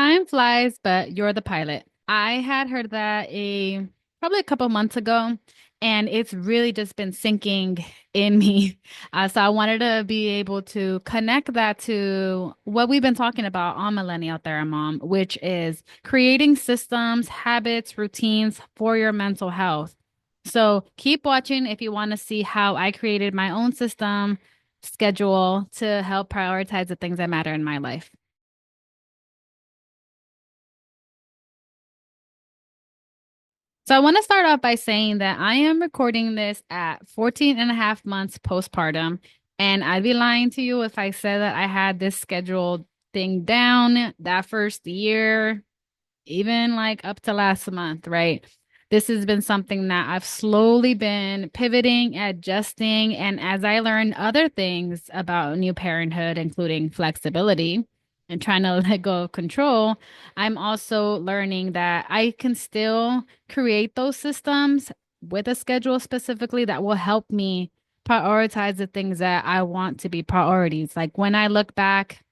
Time flies, but you're the pilot. I had heard that probably a couple months ago, and it's really just been sinking in me. So I wanted to be able to connect that to what we've been talking about on Millennial Mom, which is creating systems, habits, routines for your mental health. So keep watching if you want to see how I created my own system schedule to help prioritize the things that matter in my life. So I want to start off by saying that I am recording this at 14 and a half months postpartum. And I'd be lying to you if I said that I had this scheduled thing down that first year, even like up to last month, right? This has been something that I've slowly been pivoting, adjusting, and as I learn other things about new parenthood, including flexibility and trying to let go of control, I'm also learning that I can still create those systems with a schedule specifically that will help me prioritize the things that I want to be priorities. Like when I look back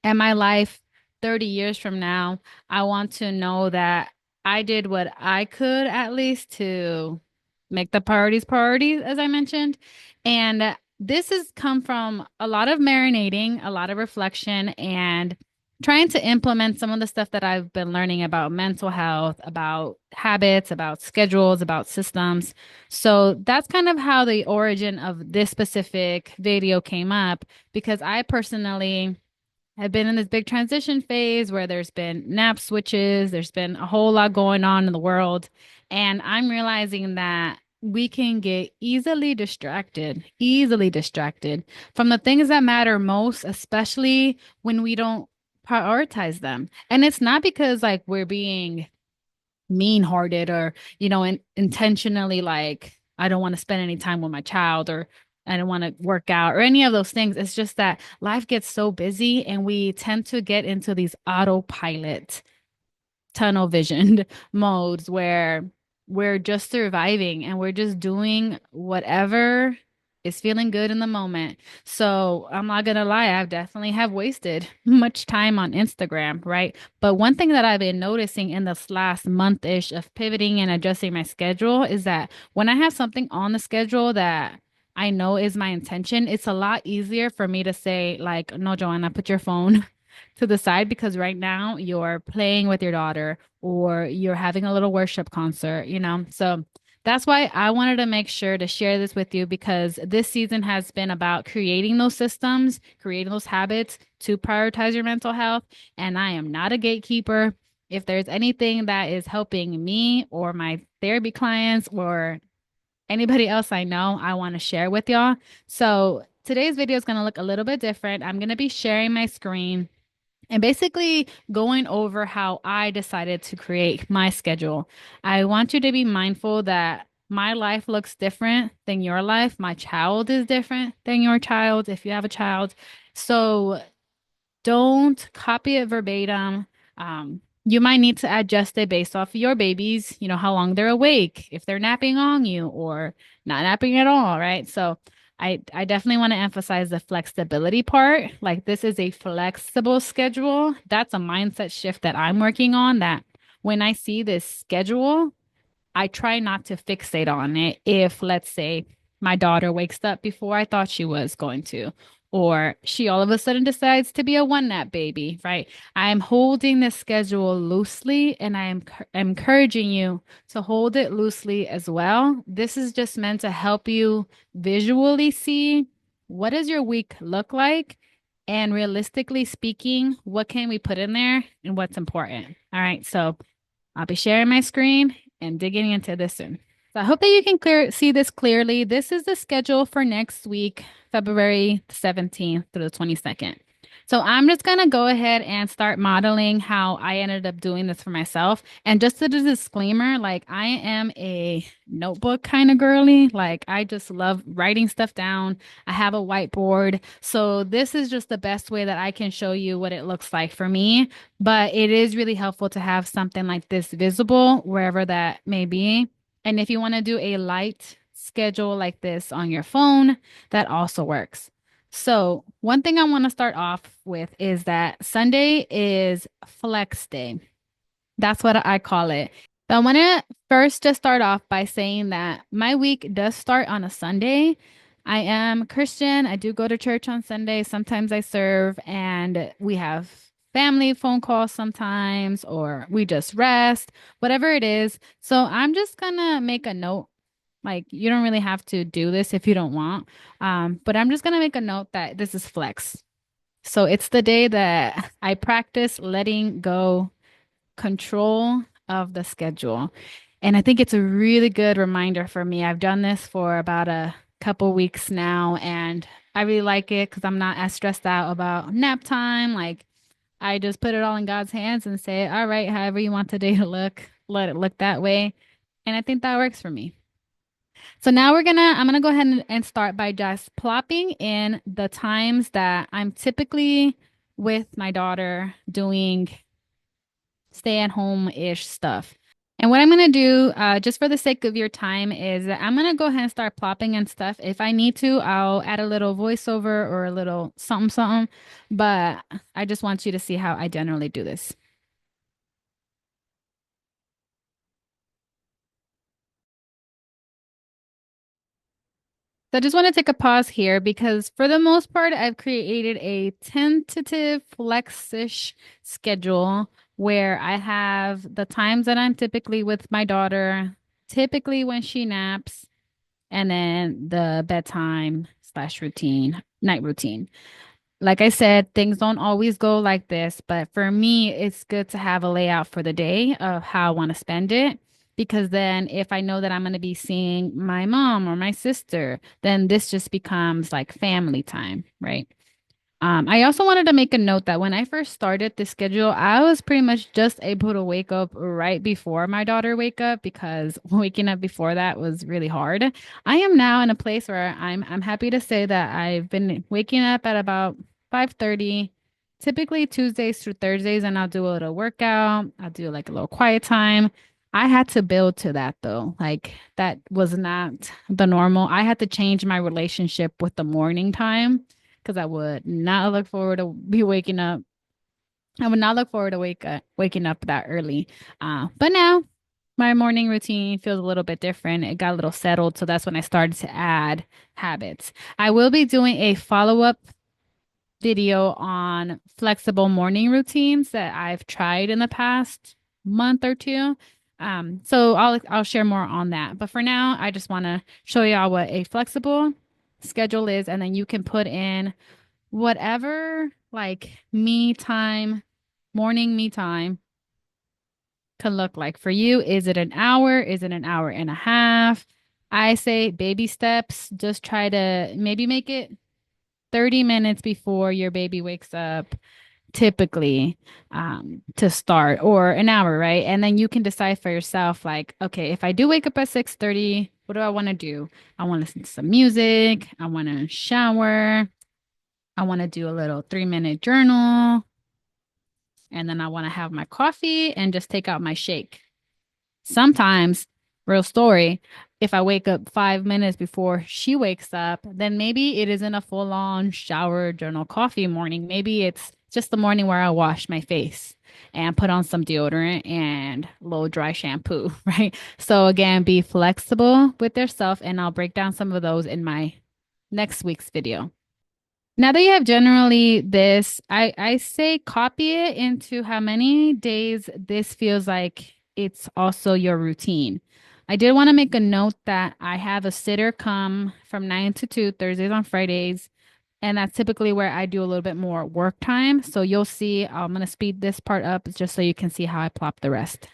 at my life 30 years from now, I want to know that I did what I could at least to make the priorities priorities, as I mentioned. And this has come from a lot of marinating, a lot of reflection, and trying to implement some of the stuff that I've been learning about mental health, about habits, about schedules, about systems. So that's kind of how the origin of this specific video came up because I personally have been in this big transition phase where there's been nap switches, there's been a whole lot going on in the world. And I'm realizing that we can get easily distracted from the things that matter most, especially when we don't prioritize them. And it's not because like we're being mean-hearted or intentionally like I don't want to spend any time with my child or I don't want to work out or any of those things. It's just that life gets so busy and we tend to get into these autopilot tunnel visioned modes where we're just surviving and we're just doing whatever is feeling good in the moment. So I'm not gonna lie, I've definitely have wasted much time on Instagram, right? But one thing that I've been noticing in this last month-ish of pivoting and adjusting my schedule is that when I have something on the schedule that I know is my intention, it's a lot easier for me to say, like, no, Joanna, put your phone to the side because right now you're playing with your daughter or you're having a little worship concert, you know? So that's why I wanted to make sure to share this with you because this season has been about creating those systems, creating those habits to prioritize your mental health. And I am not a gatekeeper. If there's anything that is helping me or my therapy clients or anybody else I know, I want to share with y'all. So today's video is going to look a little bit different. I'm going to be sharing my screen and basically going over how I decided to create my schedule. I want you to be mindful that my life looks different than your life. My child is different than your child if you have a child. So don't copy it verbatim. You might need to adjust it based off of your babies, how long they're awake, if they're napping on you or not napping at all, right? So I definitely want to emphasize the flexibility part. Like this is a flexible schedule. That's a mindset shift that I'm working on that when I see this schedule, I try not to fixate on it if, let's say, my daughter wakes up before I thought she was going to, or she all of a sudden decides to be a one nap baby, right? I'm holding the schedule loosely and I am encouraging you to hold it loosely as well. This is just meant to help you visually see what does your week look like and realistically speaking, what can we put in there and what's important. All right, so I'll be sharing my screen and digging into this soon. So I hope that you can see this clearly. This is the schedule for next week, February 17th through the 22nd. So I'm just going to go ahead and start modeling how I ended up doing this for myself. And just as a disclaimer, like I am a notebook kind of girly. Like I just love writing stuff down. I have a whiteboard. So this is just the best way that I can show you what it looks like for me. But it is really helpful to have something like this visible wherever that may be. And if you want to do a light schedule like this on your phone, that also works. So, one thing I want to start off with is that Sunday is flex day. That's what I call it. But I want to first just start off by saying that my week does start on a Sunday. I am Christian. I do go to church on Sunday. Sometimes I serve, and we have family phone calls sometimes, or we just rest, whatever it is. So I'm just gonna make a note. Like, you don't really have to do this if you don't want. But I'm just gonna make a note that this is flex. So it's the day that I practice letting go control of the schedule. And I think it's a really good reminder for me. I've done this for about a couple weeks now, and I really like it because I'm not as stressed out about nap time. Like, I just put it all in God's hands and say, all right, however you want today to look, let it look that way. And I think that works for me. So now I'm gonna go ahead and start by just plopping in the times that I'm typically with my daughter doing stay at home-ish stuff. And what I'm going to do, just for the sake of your time, is that I'm going to go ahead and start plopping and stuff. If I need to, I'll add a little voiceover or a little something, something. But I just want you to see how I generally do this. So I just want to take a pause here because for the most part, I've created a tentative flexish schedule where I have the times that I'm typically with my daughter, typically when she naps, and then the bedtime slash routine, night routine. Like I said, things don't always go like this, but for me, it's good to have a layout for the day of how I want to spend it. Because then, if I know that I'm going to be seeing my mom or my sister, then this just becomes like family time, right? I also wanted to make a note that when I first started this schedule, I was pretty much just able to wake up right before my daughter wake up because waking up before that was really hard. I am now in a place where I'm happy to say that I've been waking up at about 5:30, typically Tuesdays through Thursdays, and I'll do a little workout. I'll do like a little quiet time. I had to build to that though. Like that was not the normal. I had to change my relationship with the morning time because I would not look forward to be waking up. I would not look forward to waking up that early. But now my morning routine feels a little bit different. It got a little settled, so that's when I started to add habits. I will be doing a follow-up video on flexible morning routines that I've tried in the past month or two. So I'll share more on that. But for now, I just want to show y'all what a flexible schedule is, and then you can put in whatever like me time, morning me time can look like for you. Is it an hour? Is it an hour and a half? I say baby steps. Just try to maybe make it 30 minutes before your baby wakes up, typically, to start, or an hour, right? And then you can decide for yourself, like, okay, if I do wake up at 6:30, what do I want to do? I want to listen to some music. I want to shower. I want to do a little 3-minute journal, and then I want to have my coffee and just take out my shake. Sometimes, real story, if I wake up 5 minutes before she wakes up, then maybe it isn't a full on shower, journal, coffee morning. Maybe it's just the morning where I wash my face and put on some deodorant and low dry shampoo, right? So, again, be flexible with yourself, and I'll break down some of those in my next week's video. Now that you have generally this, I say copy it into how many days this feels like it's also your routine. I did want to make a note that I have a sitter come from 9 to 2 Thursdays on Fridays, and that's typically where I do a little bit more work time. So you'll see, I'm going to speed this part up just so you can see how I plop the rest.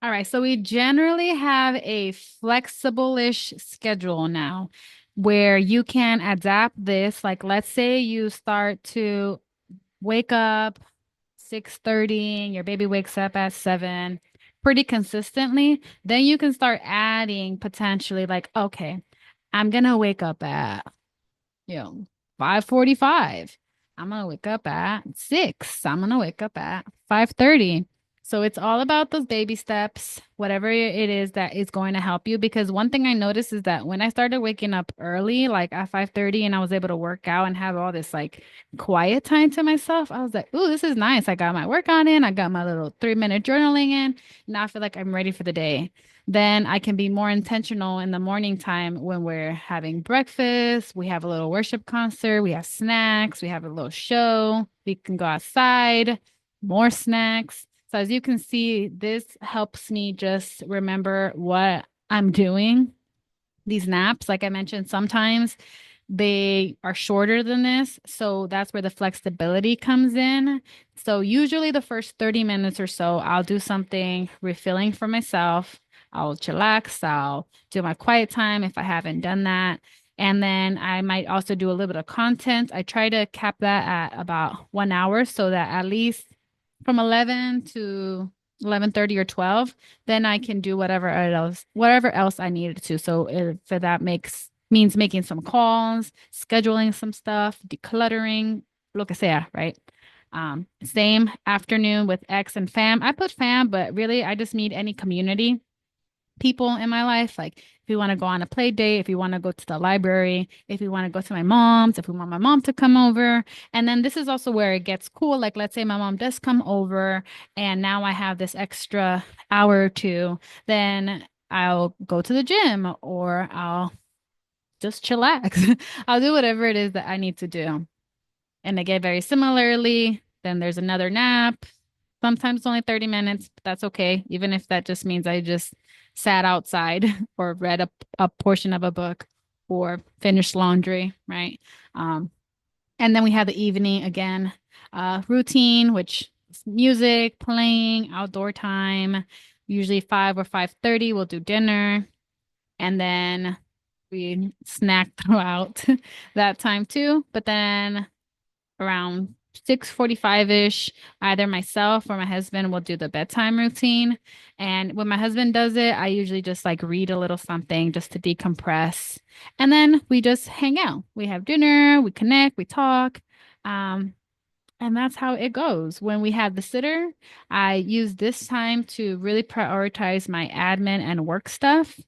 All right, so we generally have a flexible-ish schedule now where you can adapt this. Like, let's say you start to wake up 6:30 and your baby wakes up at 7 pretty consistently. Then you can start adding potentially like, okay, I'm gonna wake up at, 5:45. I'm gonna wake up at 6. I'm gonna wake up at 5:30. So it's all about those baby steps, whatever it is that is going to help you. Because one thing I noticed is that when I started waking up early, like at 5:30, and I was able to work out and have all this like quiet time to myself, I was like, ooh, this is nice. I got my workout in, I got my little 3-minute journaling in. Now I feel like I'm ready for the day. Then I can be more intentional in the morning time when we're having breakfast. We have a little worship concert, we have snacks, we have a little show, we can go outside, more snacks. So as you can see, this helps me just remember what I'm doing. These naps, like I mentioned, sometimes they are shorter than this. So that's where the flexibility comes in. So usually the first 30 minutes or so, I'll do something refilling for myself. I'll chillax. I'll do my quiet time if I haven't done that. And then I might also do a little bit of content. I try to cap that at about 1 hour so that at least from 11 to 11:30 or 12, then I can do whatever else I needed to. So if that means making some calls, scheduling some stuff, decluttering, lo que sea, right? Same afternoon with X and fam. I put fam, but really I just need any community people in my life. Like if we want to go on a play date, if we want to go to the library, if we want to go to my mom's, if we want my mom to come over. And then this is also where it gets cool. Like let's say my mom does come over and now I have this extra hour or two, then I'll go to the gym or I'll just chillax. I'll do whatever it is that I need to do. And again, very similarly, then there's another nap. Sometimes only 30 minutes, but that's okay. Even if that just means I just sat outside or read a portion of a book or finished laundry, right? Um, and then we have the evening again, routine, which is music, playing, outdoor time. Usually 5 or 5:30, we'll do dinner. And then we snack throughout that time too. But then around 6:45-ish, either myself or my husband will do the bedtime routine. And when my husband does it, I usually just like read a little something just to decompress. And then we just hang out. We have dinner, we connect, we talk. Um, and that's how it goes. When we have the sitter, I use this time to really prioritize my admin and work stuff.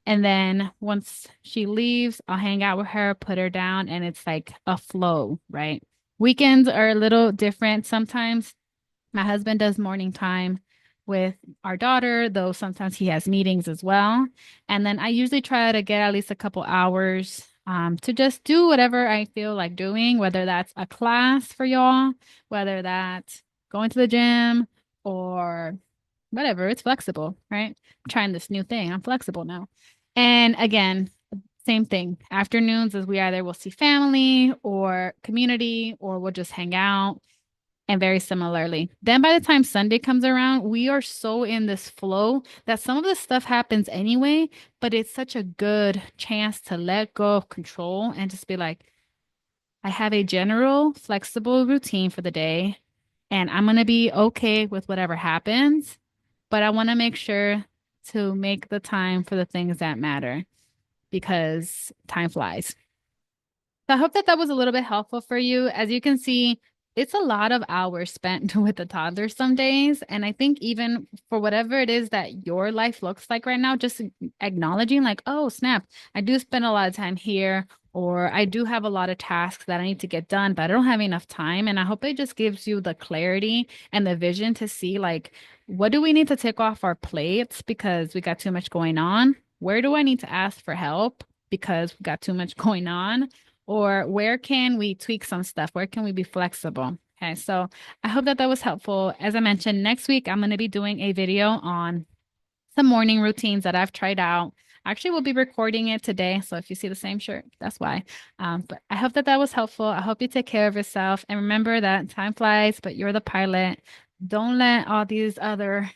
And then once she leaves, I'll hang out with her, put her down, and it's like a flow, right? Weekends are a little different. Sometimes my husband does morning time with our daughter, though sometimes he has meetings as well. And then I usually try to get at least a couple hours to just do whatever I feel like doing, whether that's a class for y'all, whether that's going to the gym or whatever. It's flexible, right? I'm trying this new thing. I'm flexible now. And again, same thing. Afternoons is we either will see family or community or we'll just hang out. And very similarly, then by the time Sunday comes around, we are so in this flow that some of this stuff happens anyway, but it's such a good chance to let go of control and just be like, I have a general, flexible routine for the day, and I'm going to be okay with whatever happens, but I want to make sure to make the time for the things that matter because time flies. So I hope that that was a little bit helpful for you. As you can see, it's a lot of hours spent with the toddler some days. And I think even for whatever it is that your life looks like right now, just acknowledging like, oh, snap, I do spend a lot of time here, or I do have a lot of tasks that I need to get done, but I don't have enough time. And I hope it just gives you the clarity and the vision to see like, what do we need to take off our plates because we got too much going on? Where do I need to ask for help because we got too much going on? Or where can we tweak some stuff? Where can we be flexible? Okay, so I hope that that was helpful. As I mentioned, next week I'm going to be doing a video on some morning routines that I've tried out. Actually, we'll be recording it today. So if you see the same shirt, that's why. But I hope that that was helpful. I hope you take care of yourself. And remember that time flies, but you're the pilot. Don't let all these other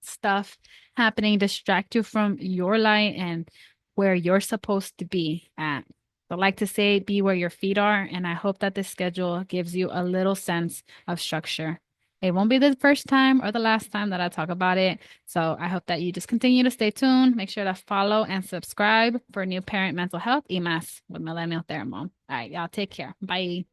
stuff happening distract you from your light and where you're supposed to be at. So, like to say, be where your feet are. And I hope that this schedule gives you a little sense of structure. It won't be the first time or the last time that I talk about it. So, I hope that you just continue to stay tuned. Make sure to follow and subscribe for new parent mental health EMAS with Millennial Thermo. All right, y'all take care. Bye.